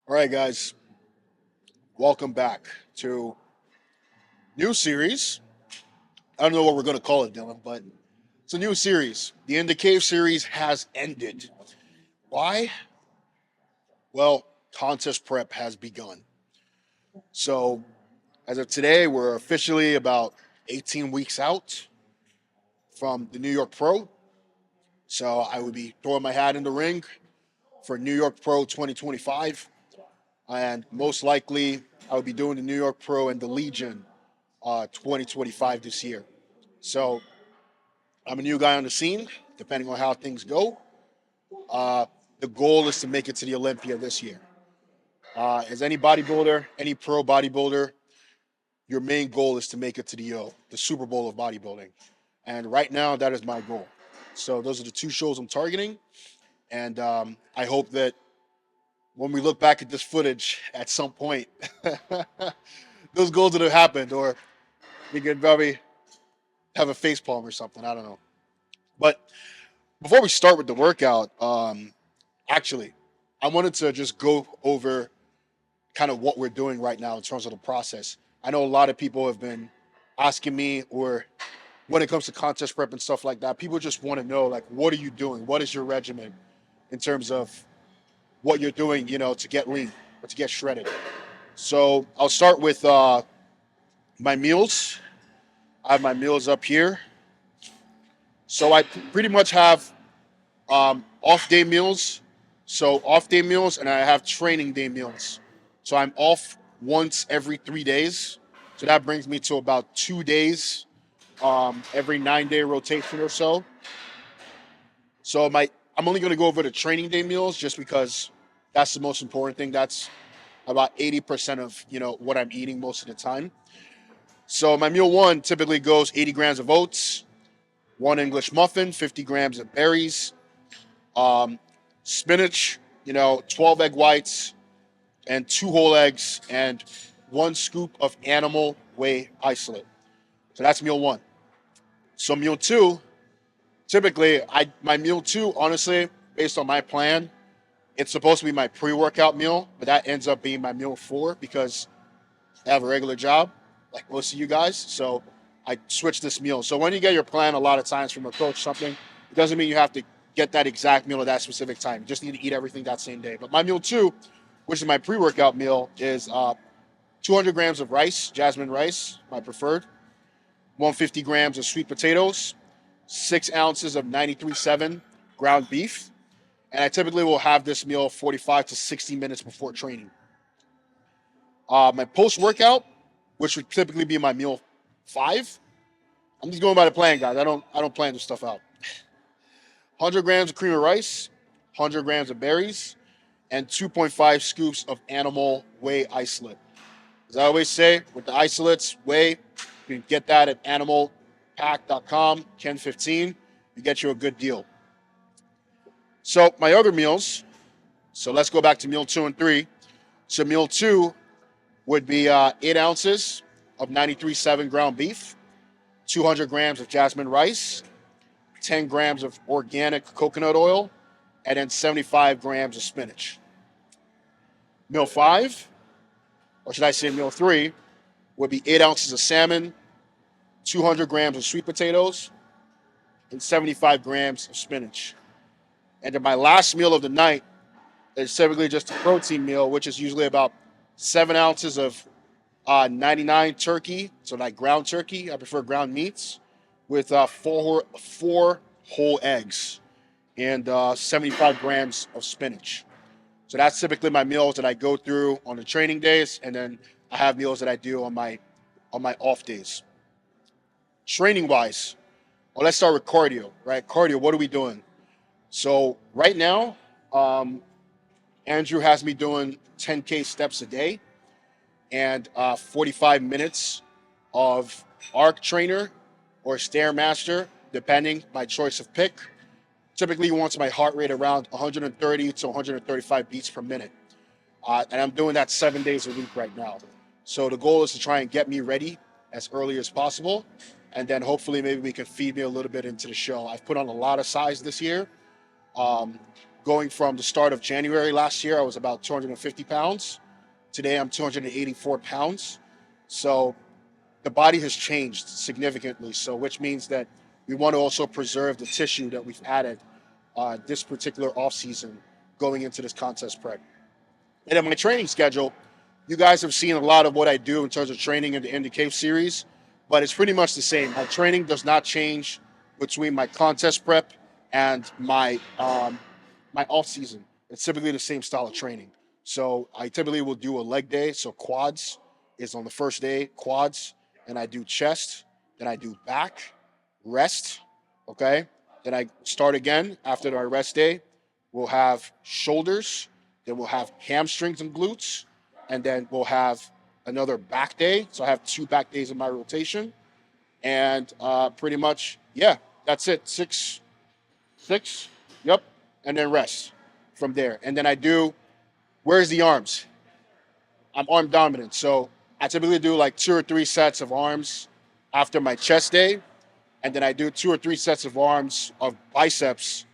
All right, guys, welcome back to new series. I don't know what we're going to call it, Dylan, but it's a new series. The In the Cave series has ended. Why? Well, contest prep has begun. So, as of today, we're officially about 18 weeks out from the New York Pro. So, I would be throwing my hat in the ring for New York Pro 2025. And most likely, I would be doing the New York Pro and the Legion 2025 this year. So I'm a new guy on the scene, depending on how things go. Uh, the goal is to make it to the Olympia this year. As any bodybuilder, any pro bodybuilder, your main goal is to make it to the Super Bowl of bodybuilding. And right now, that is my goal. So those are the two shows I'm targeting. And I hope that when we look back at this footage at some point, those goals would have happened, or we could probably have a face palm or something. I don't know. But before we start with the workout, actually, I wanted to just go over kind of what we're doing right now in terms of the process. I know a lot of people have been asking me, or when it comes to contest prep and stuff like that, people just want to know, like, what are you doing? What is your regimen in terms of what you're doing, to get lean or to get shredded? So I'll start with my meals. I have my meals up here. So I pretty much have off day meals. So off day meals, and I have training day meals. So I'm off once every 3 days. So that brings me to about 2 days every 9 day rotation or so. So I'm only going to go over the training day meals just because that's the most important thing. That's about 80% of what I'm eating most of the time. So my meal one typically goes 80 grams of oats, one English muffin, 50 grams of berries, um, spinach, 12 egg whites, and two whole eggs, and one scoop of animal whey isolate. So that's meal one. So meal two, typically, my meal two, honestly, based on my plan, it's supposed to be my pre-workout meal, but that ends up being my meal four because I have a regular job, like most of you guys. So I switch this meal. So when you get your plan, a lot of times from a coach, something, it doesn't mean you have to get that exact meal at that specific time. You just need to eat everything that same day. But my meal two, which is my pre-workout meal, is 200 grams of rice, jasmine rice, my preferred, 150 grams of sweet potatoes, 6 ounces of 93.7 ground beef. And I typically will have this meal 45 to 60 minutes before training. My post-workout, which would typically be my meal five. I'm just going by the plan, guys. I don't plan this stuff out. 100 grams of cream of rice, 100 grams of berries, and 2.5 scoops of animal whey isolate. As I always say, with the isolates, whey, you can get that at animalpack.com, Ken15. You get you a good deal. So my other meals, so let's go back to meal two and three. So meal two would be 8 ounces of 93.7 ground beef, 200 grams of jasmine rice, 10 grams of organic coconut oil, and then 75 grams of spinach. Meal five, or should I say meal three, would be 8 ounces of salmon, 200 grams of sweet potatoes, and 75 grams of spinach. And then my last meal of the night is typically just a protein meal, which is usually about 7 ounces of 99 turkey, so like ground turkey. I prefer ground meats with four whole eggs and 75 grams of spinach. So that's typically my meals that I go through on the training days, and then I have meals that I do on my off days. Training wise, well, let's start with cardio. Right, cardio. What are we doing? So right now, um, Andrew has me doing 10K steps a day and 45 minutes of arc trainer or stairmaster, depending my choice of pick. Typically, he wants my heart rate around 130 to 135 beats per minute, and I'm doing that 7 days a week right now. So the goal is to try and get me ready as early as possible, and then hopefully maybe we can feed me a little bit into the show. I've put on a lot of size this year, Um, Going from the start of January last year, I was about 250 pounds. Today, I'm 284 pounds. So the body has changed significantly. So, which means that we want to also preserve the tissue that we've added this particular off season going into this contest prep. And in my training schedule, you guys have seen a lot of what I do in terms of training in the In the Cave series, but it's pretty much the same. My training does not change between my contest prep and my off season. It's typically the same style of training. So I typically will do a leg day. So quads is on the first day, quads, and I do chest, then I do back, rest, okay? Then I start again after my rest day. We'll have shoulders, then we'll have hamstrings and glutes, and then we'll have another back day. So I have 2 back days in my rotation, and pretty much, yeah, that's it. Six, yep, and then rest from there. And then I do. Where's the arms? I'm arm dominant, so I typically do like 2 or 3 sets of arms after my chest day, and then I do 2 or 3 sets of arms of biceps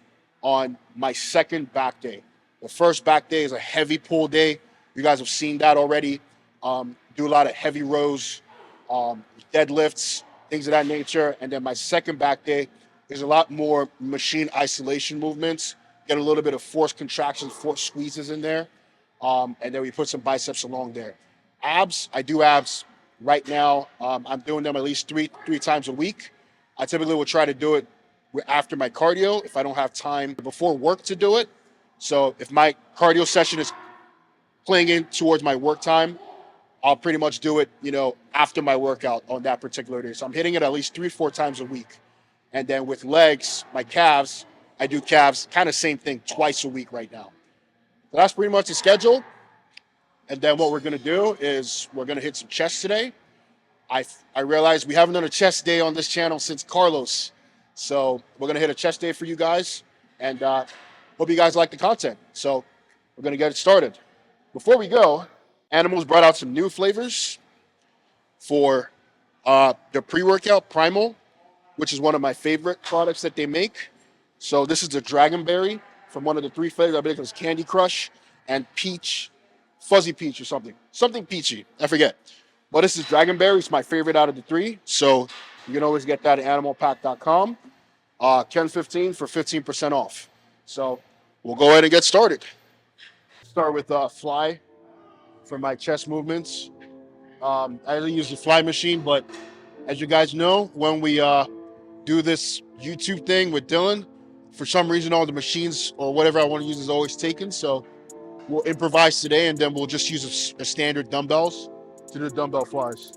on my second back day. The first back day is a heavy pull day. You guys have seen that already. Do a lot of heavy rows, deadlifts, things of that nature. And then my second back day is a lot more machine isolation movements. Get a little bit of force contractions, force squeezes in there. And then we put some biceps along there. Abs, I do abs right now. I'm doing them at least three times a week. I typically will try to do it after my cardio if I don't have time before work to do it. So if my cardio session is playing in towards my work time, I'll pretty much do it, after my workout on that particular day. So I'm hitting it at least 3-4 times a week. And then with legs, my calves, I do calves, kind of same thing, twice a week right now. So that's pretty much the schedule. And then what we're going to do is we're going to hit some chest today. I realized we haven't done a chest day on this channel since Carlos. So we're going to hit a chest day for you guys. And hope you guys like the content. So we're going to get it started. Before we go, Animals brought out some new flavors for the pre-workout Primal, which is one of my favorite products that they make. So this is the Dragonberry from one of the 3 flavors. I believe it was Candy Crush and Peach, Fuzzy Peach or something peachy. I forget. But this is Dragonberry. It's my favorite out of the 3. So you can always get that at animalpack.com. Ken15 for 15% off. So we'll go ahead and get started. Start with fly for my chest movements. I only use the fly machine, but as you guys know, when we do this YouTube thing with Dylan, for some reason all the machines or whatever I want to use is always taken. So we'll improvise today, and then we'll just use a standard dumbbells to do dumbbell flies.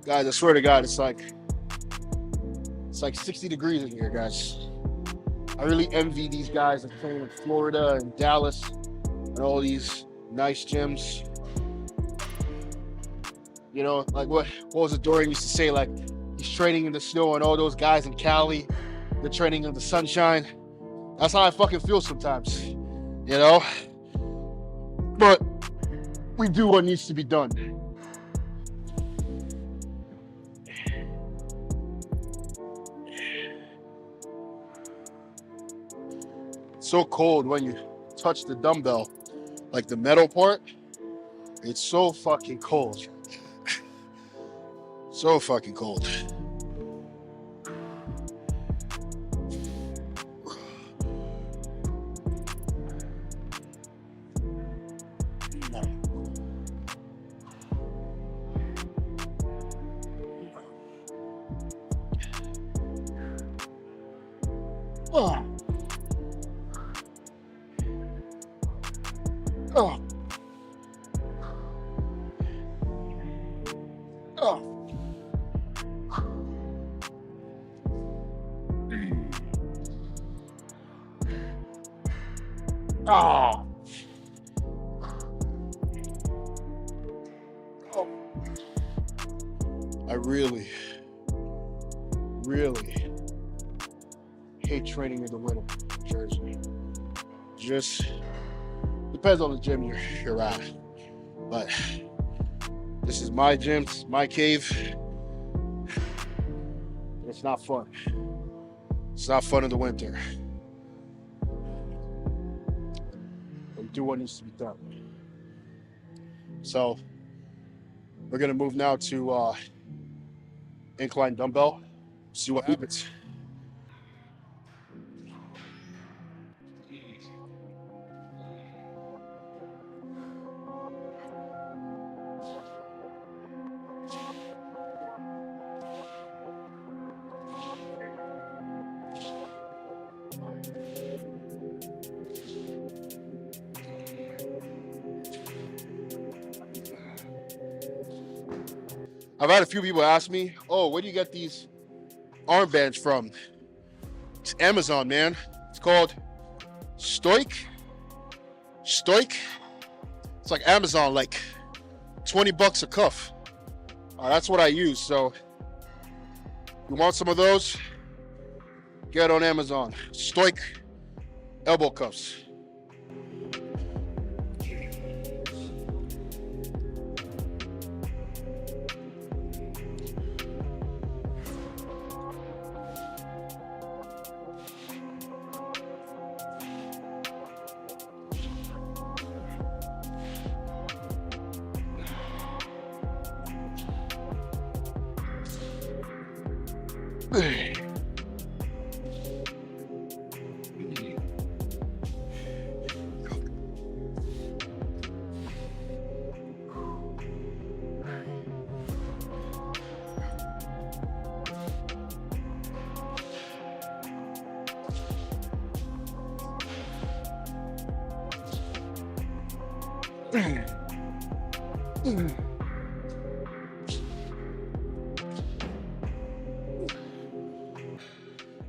Guys, I swear to God, it's like 60 degrees in here, guys. I really envy these guys that train in Florida and Dallas and all these nice gyms. Like what was it Dorian used to say, like he's training in the snow, and all those guys in Cali, they're training in the sunshine. That's how I fucking feel sometimes, But we do what needs to be done. It's so cold when you touch the dumbbell, like the metal part. It's so fucking cold. So fucking cold. Oh. Oh. Oh. Oh. Oh. I really hate training in the winter, Jersey. Just depends on the gym you're at. But this is my gym, this is my cave. It's not fun. It's not fun in the winter. But do what needs to be done. So we're gonna move now to incline dumbbell. See what happens. I've had a few people ask me, "Oh, where do you get these armbands from?" It's Amazon, man. It's called Stoic. It's like Amazon, like $20 a cuff. That's what I use. So you want some of those? Get on Amazon. Stoic elbow cuffs.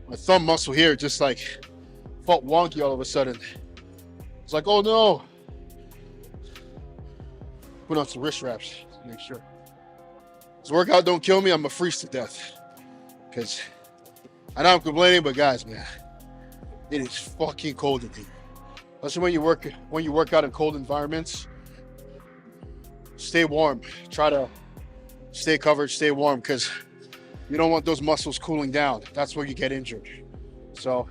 My thumb muscle here just like felt wonky all of a sudden. It's like, oh no. Put on some wrist wraps to make sure. This workout don't kill me, I'm gonna freeze to death. Because I know I'm complaining, but guys, man, it is fucking cold in here. Especially when you work out in cold environments. Stay warm. Try to stay covered, stay warm, because you don't want those muscles cooling down. That's where you get injured. So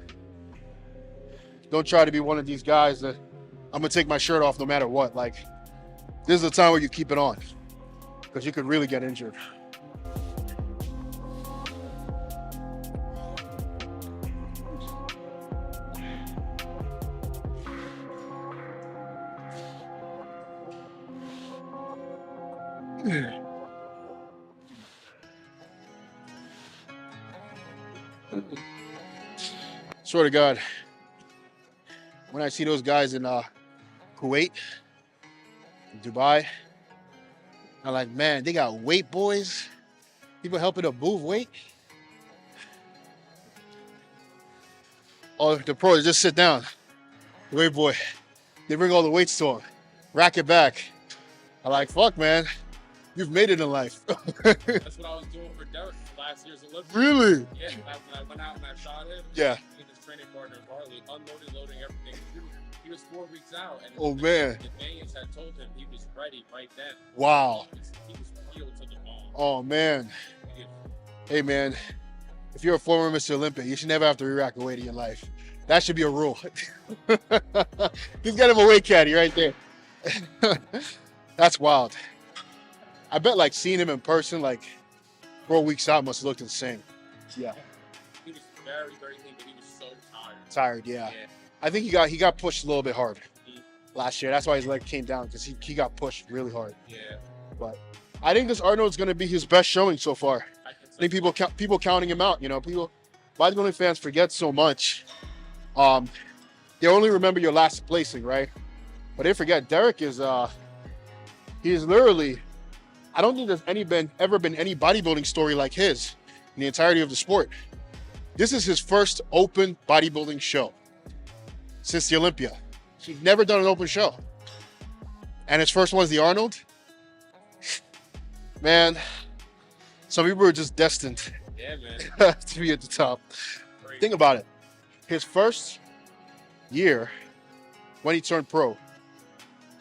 don't try to be one of these guys that I'm gonna take my shirt off no matter what. Like, this is the time where you keep it on, because you could really get injured. Swear to God, when I see those guys in Kuwait, Dubai, I'm like, man, they got weight boys, people helping to move weight. Oh, the pros just sit down. The weight boy, they bring all the weights to them, rack it back. I'm like, fuck, man, you've made it in life. That's what I was doing for Derek last year's Olympics. Really? Yeah, when I went out and I shot him. Yeah. Training partner Barley, unloading, loading everything. He was 4 weeks out, and oh man, the Danians had told him he was ready right then. Wow. He was peeled to the ball. Oh man. Yeah. Hey man, if you're a former Mr. Olympia, you should never have to re-rack a weight in your life. That should be a rule. He's got him a weight caddy right there. That's wild. I bet like seeing him in person, like 4 weeks out, must have looked insane. Yeah. He was very, very lean, but he was so tired. Tired, yeah. I think he got pushed a little bit hard last year. That's why his leg came down, because he got pushed really hard. Yeah. But I think this Arnold's going to be his best showing so far. I think people counting him out. You know, bodybuilding fans forget so much. They only remember your last placing, right? But they forget Derek is he's literally, I don't think there's ever been any bodybuilding story like his in the entirety of the sport. This is his first open bodybuilding show since the Olympia. He's never done an open show. And his first one is the Arnold. Man, some people are just destined to be at the top. Great. Think about it. His first year, when he turned pro,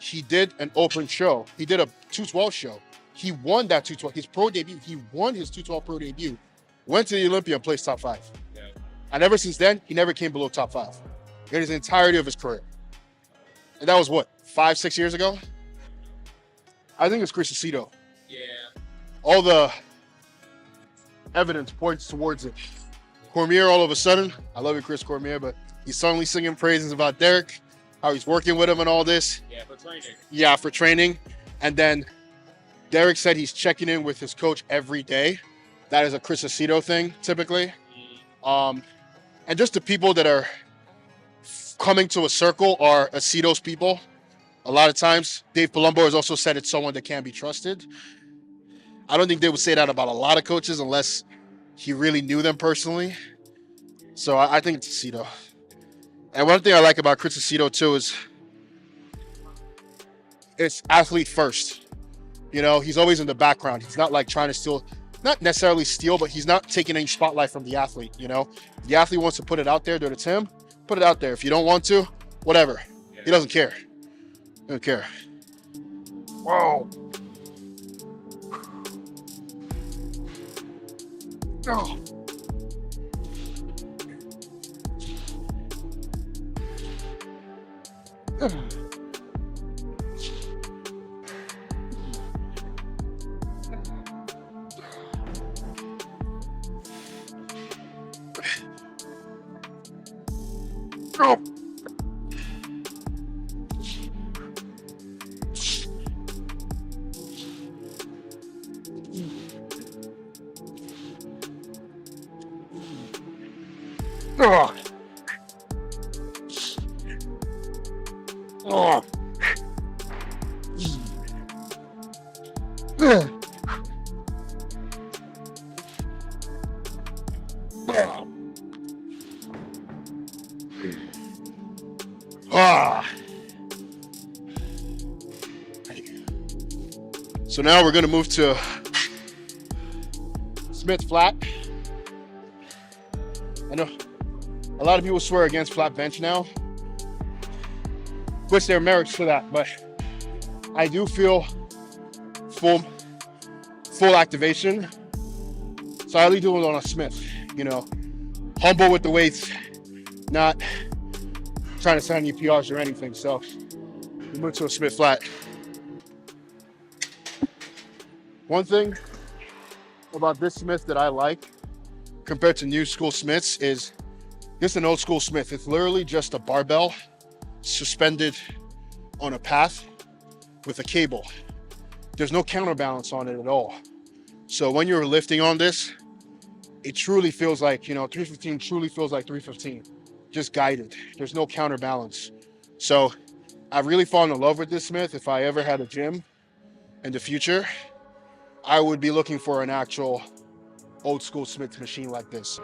he did an open show. He did a 212 show. He won that 212, his pro debut. He won his 212 pro debut, went to the Olympia and placed top 5. Yeah. And ever since then, he never came below top 5 in his entirety of his career. And that was what, 5-6 years ago? I think it's Chris Aceto. Yeah. All the evidence points towards it. Cormier, all of a sudden, I love you, Chris Cormier, but he's suddenly singing praises about Derek, how he's working with him and all this. Yeah, for training. Yeah, for training. And then Derek said he's checking in with his coach every day. That is a Chris Aceto thing, typically. And just the people that are coming to a circle are Aceto's people. A lot of times, Dave Palumbo has also said it's someone that can't be trusted. I don't think they would say that about a lot of coaches unless he really knew them personally. So I think it's Aceto. And one thing I like about Chris Aceto too is it's athlete first. You know, he's always in the background. He's not like trying to steal, not necessarily steal, but he's not taking any spotlight from the athlete, you know? If the athlete wants to put it out there that it's him, put it out there. If you don't want to, whatever. Yeah. He doesn't care. He doesn't care. Whoa. Oh. Oh. Oh. Oh. Ah. So now we're going to move to Smith flat. I know a lot of people swear against flat bench now, which there are merits to that, but I do feel full activation. So I only do it on a Smith, you know, humble with the weights, not trying to set any PRs or anything. So we move to a Smith flat. One thing about this Smith that I like compared to new school Smiths is this is an old school Smith. It's literally just a barbell suspended on a path with a cable. There's no counterbalance on it at all. So when you're lifting on this, it truly feels like, you know, 315 truly feels like 315, just guided. There's no counterbalance. So I've really fallen in love with this Smith. If I ever had a gym in the future, I would be looking for an actual old school Smith machine like this.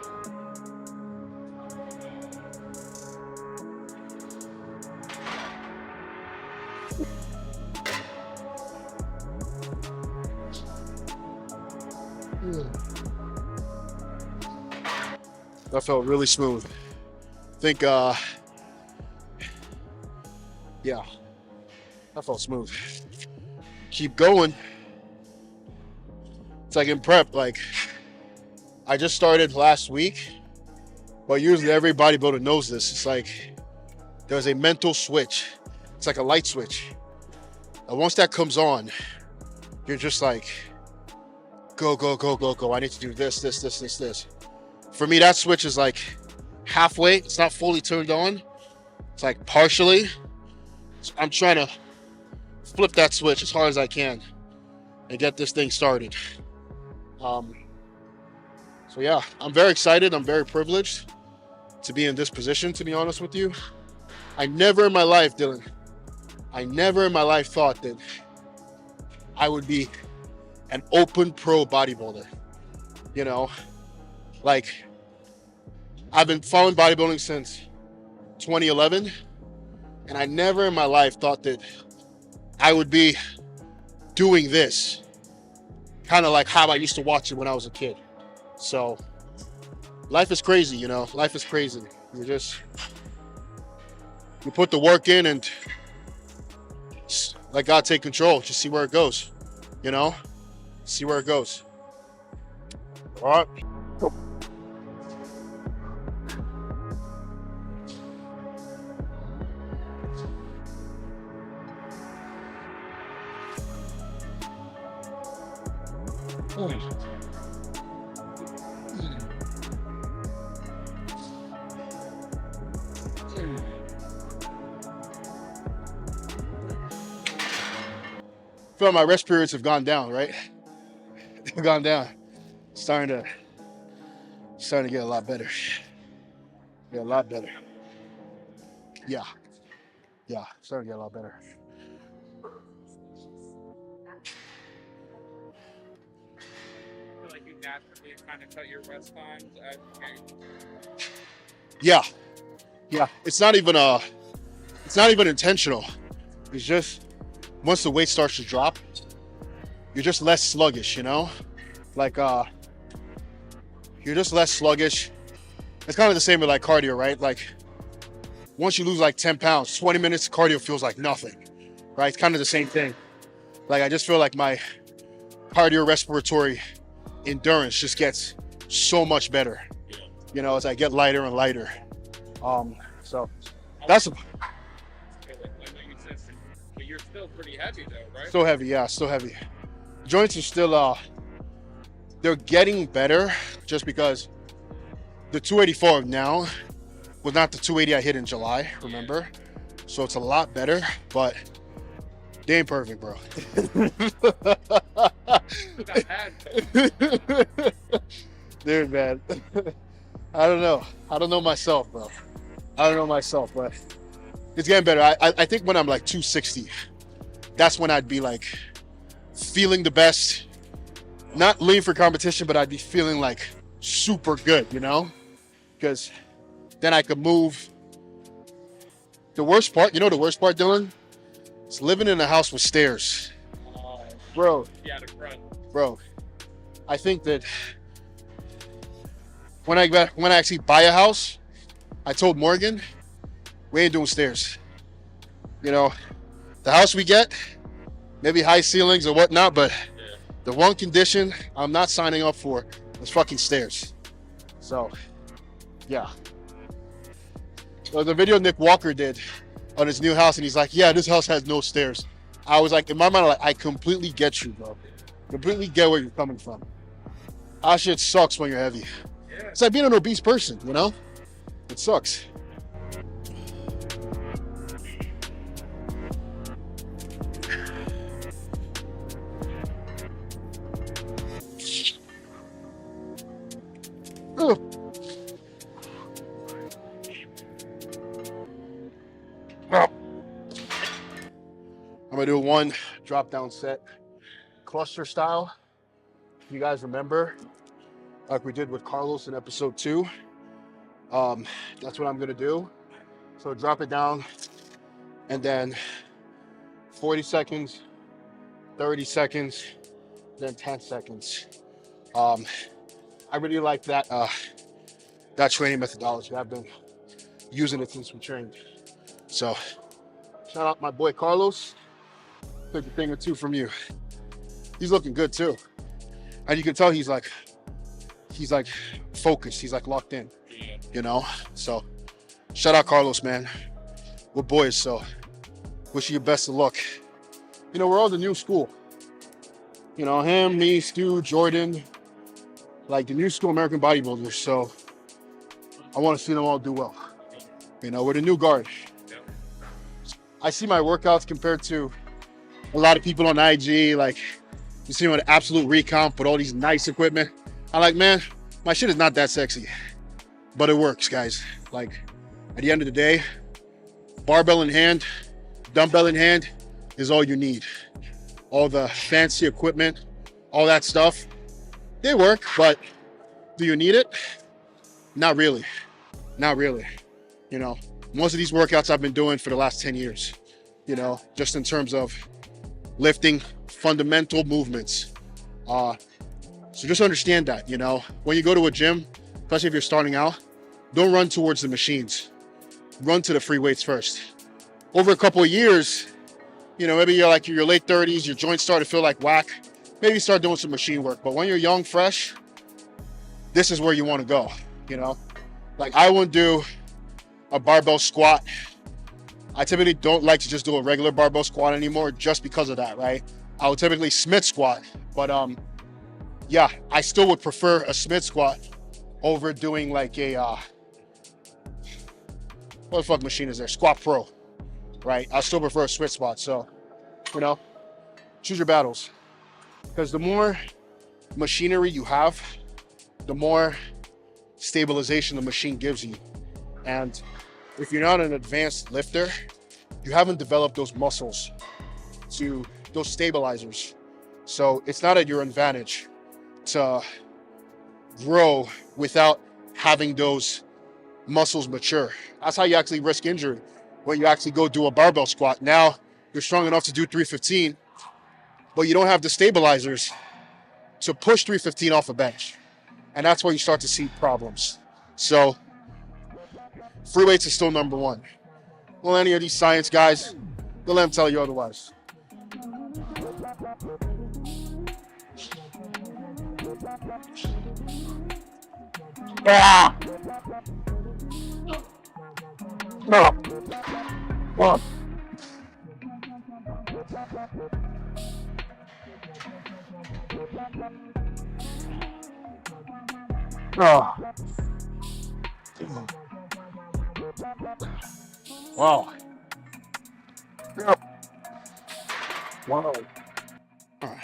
That felt really smooth. I think, yeah, that felt smooth. Keep going. It's like in prep, like I just started last week, but usually every bodybuilder knows this. It's like there's a mental switch. It's like a light switch. And once that comes on, you're just like, go, go, go, go, go. I need to do this, this, this, this, this. For me, that switch is like halfway. It's not fully turned on. It's like partially. So I'm trying to flip that switch as hard as I can and get this thing started. So yeah, I'm very excited. I'm very privileged to be in this position, to be honest with you. I never in my life, Dylan, I never in my life thought that I would be an open pro bodybuilder. You know, like I've been following bodybuilding since 2011, and I never in my life thought that I would be doing this, kind of like how I used to watch it when I was a kid. So life is crazy, you know, life is crazy. You just, You put the work in and let God take control. Just see where it goes. You know, see where it goes. All right. I feel like my rest periods have gone down, right? They've gone down. Starting to get a lot better. Get a lot better. Yeah. Yeah. Starting to get a lot better. I feel like you naturally kind of cut your rest times as you get. Yeah. Yeah. It's not even intentional. It's just once the weight starts to drop, you're just less sluggish, you know? Like you're just less sluggish. It's kind of the same with like cardio, right? Like once you lose like 10 pounds, 20 minutes of cardio feels like nothing, right? It's kind of the same thing. Like I just feel like my cardiorespiratory endurance just gets so much better, you know, as I get lighter and lighter. So that's I know you said, but you're still pretty heavy though, right? still heavy. Yeah, still heavy. Joints are still, they're getting better just because the 284 now was not the 280 I hit in July, remember? So it's a lot better, but they ain't perfect, bro. Dude, man. I don't know. I don't know myself, bro. I don't know myself, but it's getting better. I think when I'm like 260, that's when I'd be like feeling the best. Not lean for competition, but I'd be feeling like super good, you know? Because then I could move. The worst part, Dylan? It's living in a house with stairs. Bro. Yeah, the front. Bro, I think that when I actually buy a house, I told Morgan, we ain't doing stairs. You know, the house we get, maybe high ceilings or whatnot, but the one condition I'm not signing up for is fucking stairs. So, yeah. So the video Nick Walker did on his new house, and he's like, yeah, this house has no stairs. I was like, in my mind, I completely get you, bro. Completely get where you're coming from. Our shit sucks when you're heavy. Yeah. It's like being an obese person, you know? It sucks. Oh. I'm gonna do one drop down set, cluster style. If you guys remember, like we did with Carlos in episode 2, that's what I'm gonna do. So drop it down, and then 40 seconds, 30 seconds, then 10 seconds. I really like that that training methodology. I've been using it since we trained. So shout out my boy Carlos. Took a thing or two from you. He's looking good too. And you can tell he's like focused. He's like locked in, you know? So shout out Carlos, man. We're boys, so wish you best of luck. You know, we're all the new school. You know, him, me, Stu, Jordan, like the new school American bodybuilders. So I want to see them all do well. You know, we're the new guard. I see my workouts compared to a lot of people on IG, like you see them with absolute recomp with all these nice equipment. I'm like, man, my shit is not that sexy, but it works, guys. Like at the end of the day, barbell in hand, dumbbell in hand is all you need. All the fancy equipment, all that stuff, they work, but do you need it? Not really, not really. You know, most of these workouts I've been doing for the last 10 years, you know, just in terms of lifting fundamental movements. So just understand that, you know, when you go to a gym, especially if you're starting out, don't run towards the machines. Run to the free weights first. over a couple of years, maybe you're like your late 30s, your joints start to feel like whack. Maybe you start doing some machine work. But when you're young, fresh, this is where you want to go. Like I wouldn't do a barbell squat. I typically don't like to just do a regular barbell squat anymore just because of that, right? I would typically Smith squat, but yeah, I still would prefer a Smith squat over doing like a what the fuck machine is there? Squat Pro, right? I still prefer a Smith squat. So, choose your battles, because the more machinery you have, the more stabilization the machine gives you. And if you're not an advanced lifter, you haven't developed those muscles to those stabilizers. So it's not at your advantage to grow without having those muscles mature. That's how you actually risk injury. When you actually go do a barbell squat, now you're strong enough to do 315, but you don't have the stabilizers to push 315 off a bench. And that's where you start to see problems. So free weights is still number one. Well, any of these science guys, don't let them tell you otherwise. Ah! No. Oh. Oh. Wow. Yep. Wow. All right.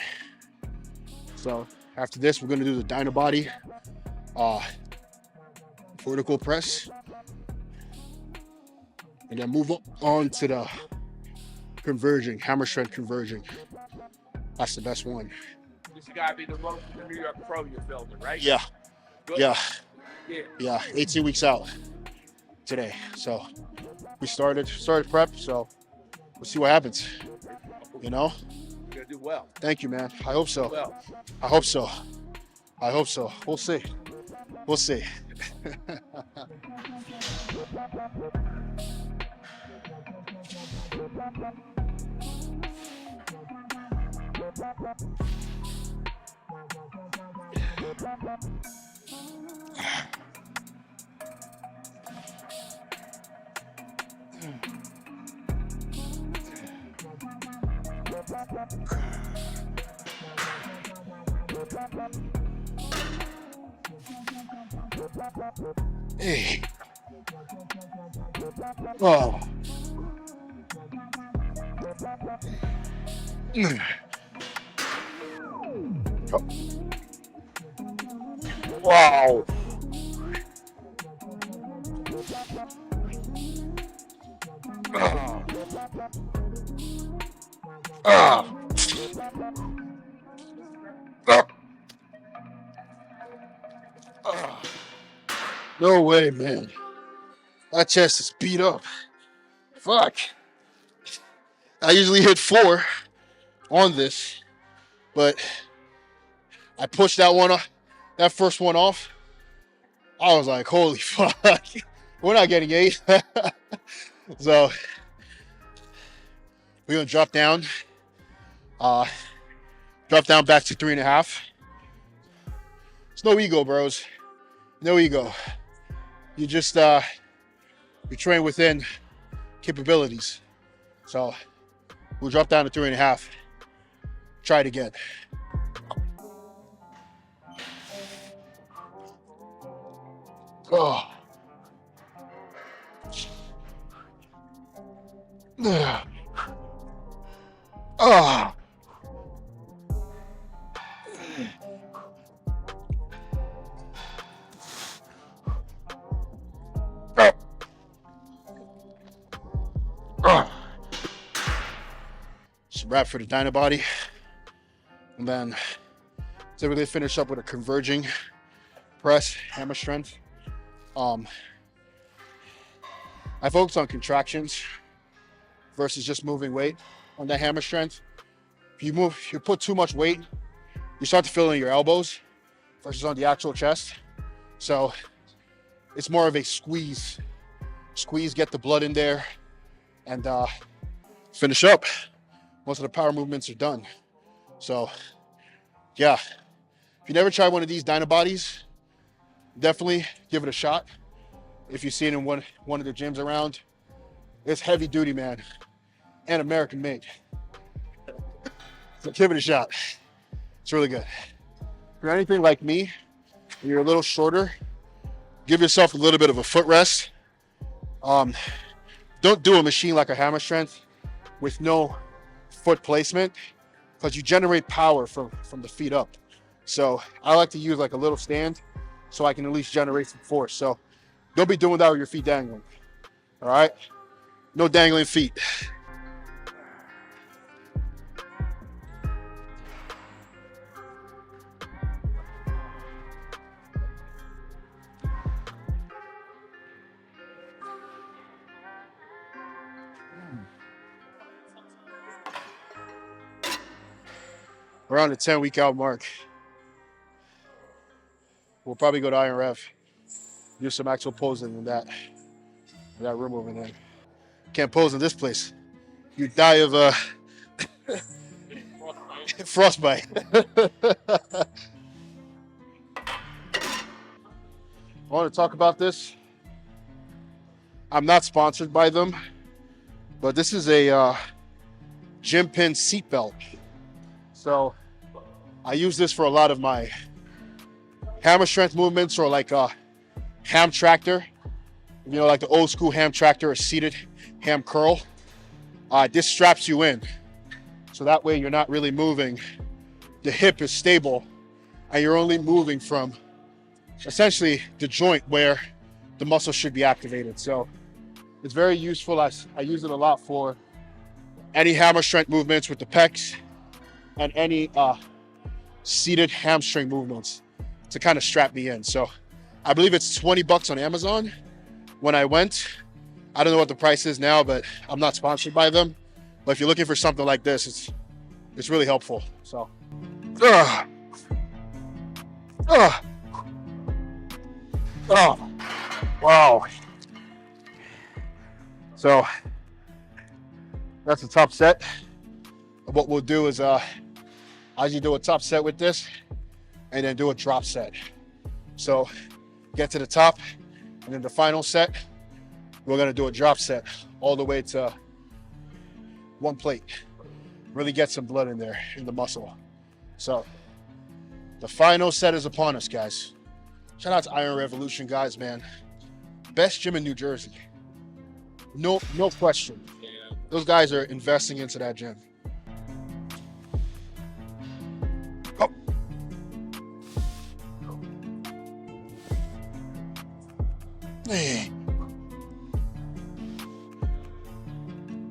So after this, we're going to do the dyno body vertical press, and then move on to the converging, hammer strength converging. That's the best one. This got to be the most New York Pro you're filming, right? Yeah. Good. Yeah. 18 weeks out today. So we started prep. So we'll see what happens. You're going to do well. Thank you, man. I hope so. Well. I hope so. We'll see. Hey. Oh. Wow. No way, man. My chest is beat up. Fuck. I usually hit 4 on this, but I pushed that first one off. I was like, holy fuck. We're not getting 8. So we're gonna drop down back to 3.5. It's no ego, bros. No ego. You just you train within capabilities. So we'll drop down to 3.5. Try it again. Oh. Oh. It's a wrap for the dyno body. And then typically finish up with a converging press, hammer strength. I focus on contractions versus just moving weight on that hammer strength. If you put too much weight, you start to feel it in your elbows versus on the actual chest. So it's more of a squeeze, get the blood in there, and finish up. Most of the power movements are done. So yeah, if you never tried one of these Dynabodies, definitely give it a shot. If you see it in one of the gyms around, it's heavy duty, man, and American made. So give it a shot. It's really good. If you're anything like me, and you're a little shorter, give yourself a little bit of a foot rest. Don't do a machine like a hammer strength with no foot placement, because you generate power from the feet up. So I like to use like a little stand so I can at least generate some force. So don't be doing that with your feet dangling. All right? No dangling feet. Around the 10-week out mark, we'll probably go to IRF, do some actual posing in that room over there. Can't pose in this place. You die of frostbite. I want to talk about this. I'm not sponsored by them, but this is a gym pin seat belt. So I use this for a lot of my hammer strength movements, or like a ham tractor, like the old school ham tractor or seated ham curl. This straps you in, so that way you're not really moving. The hip is stable, and you're only moving from essentially the joint where the muscle should be activated. So it's very useful. I use it a lot for any hammer strength movements with the pecs, and any seated hamstring movements to kind of strap me in. So I believe it's $20 on Amazon when I went. I don't know what the price is now, but I'm not sponsored by them. But if you're looking for something like this, it's really helpful. So wow. So that's the top set. What we'll do is as you do a top set with this, and then do a drop set. So get to the top, and then the final set, we're gonna do a drop set all the way to one plate. Really get some blood in there, in the muscle. So the final set is upon us, guys. Shout out to Iron Revolution, guys, man. Best gym in New Jersey. No question. Those guys are investing into that gym. Oh. Hey.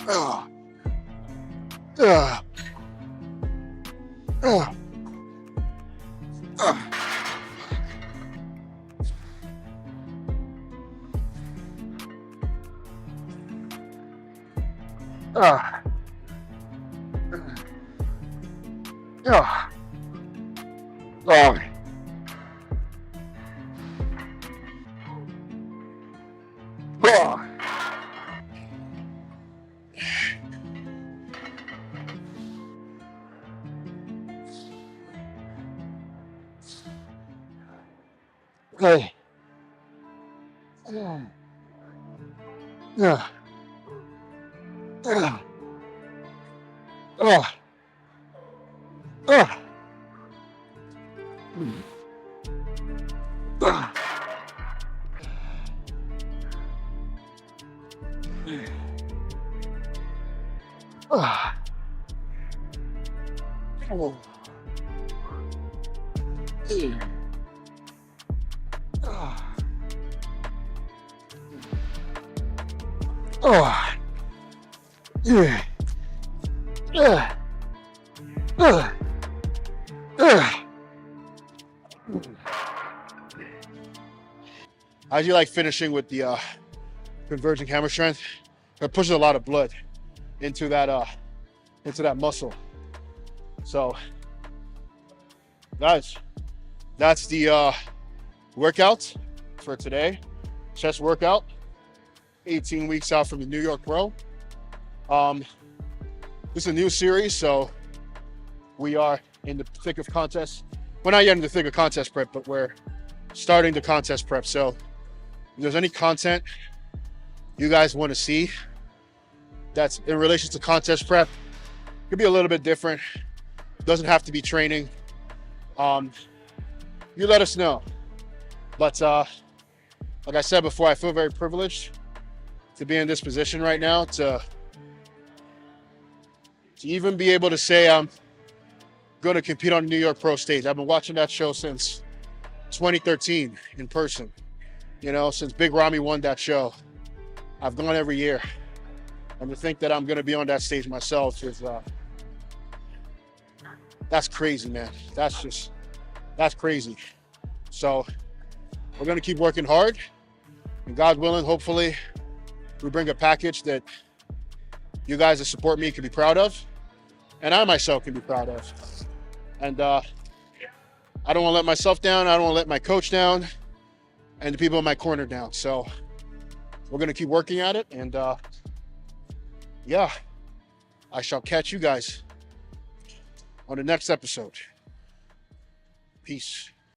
Oh. Oh. Oh. Oh. Ah. Ah. Oh. Oh. Hey. Yeah. Yeah. Yeah. Oh. Oh. Oh. Oh. Oh. Oh. Yeah. Yeah. How'd you like finishing with the converging hammer strength? It pushes a lot of blood into that muscle. So guys, that's the workout for today. Chest workout, 18 weeks out from the New York Pro. This is a new series, so we are in the thick of contest. We're not yet in the thick of contest prep, but we're starting the contest prep. So if there's any content you guys want to see that's in relation to contest prep, it could be a little bit different. It doesn't have to be training. You let us know. But like I said before, I feel very privileged to be in this position right now, to even be able to say I'm going to compete on the New York Pro stage. I've been watching that show since 2013 in person. You know, since Big Ramy won that show, I've gone every year. And to think that I'm going to be on that stage myself is, that's crazy, man. That's crazy. So we're going to keep working hard. And God willing, hopefully, we bring a package that you guys that support me can be proud of. And I myself can be proud of. And I don't want to let myself down. I don't want to let my coach down and the people in my corner down. So we're going to keep working at it. And yeah, I shall catch you guys on the next episode. Peace.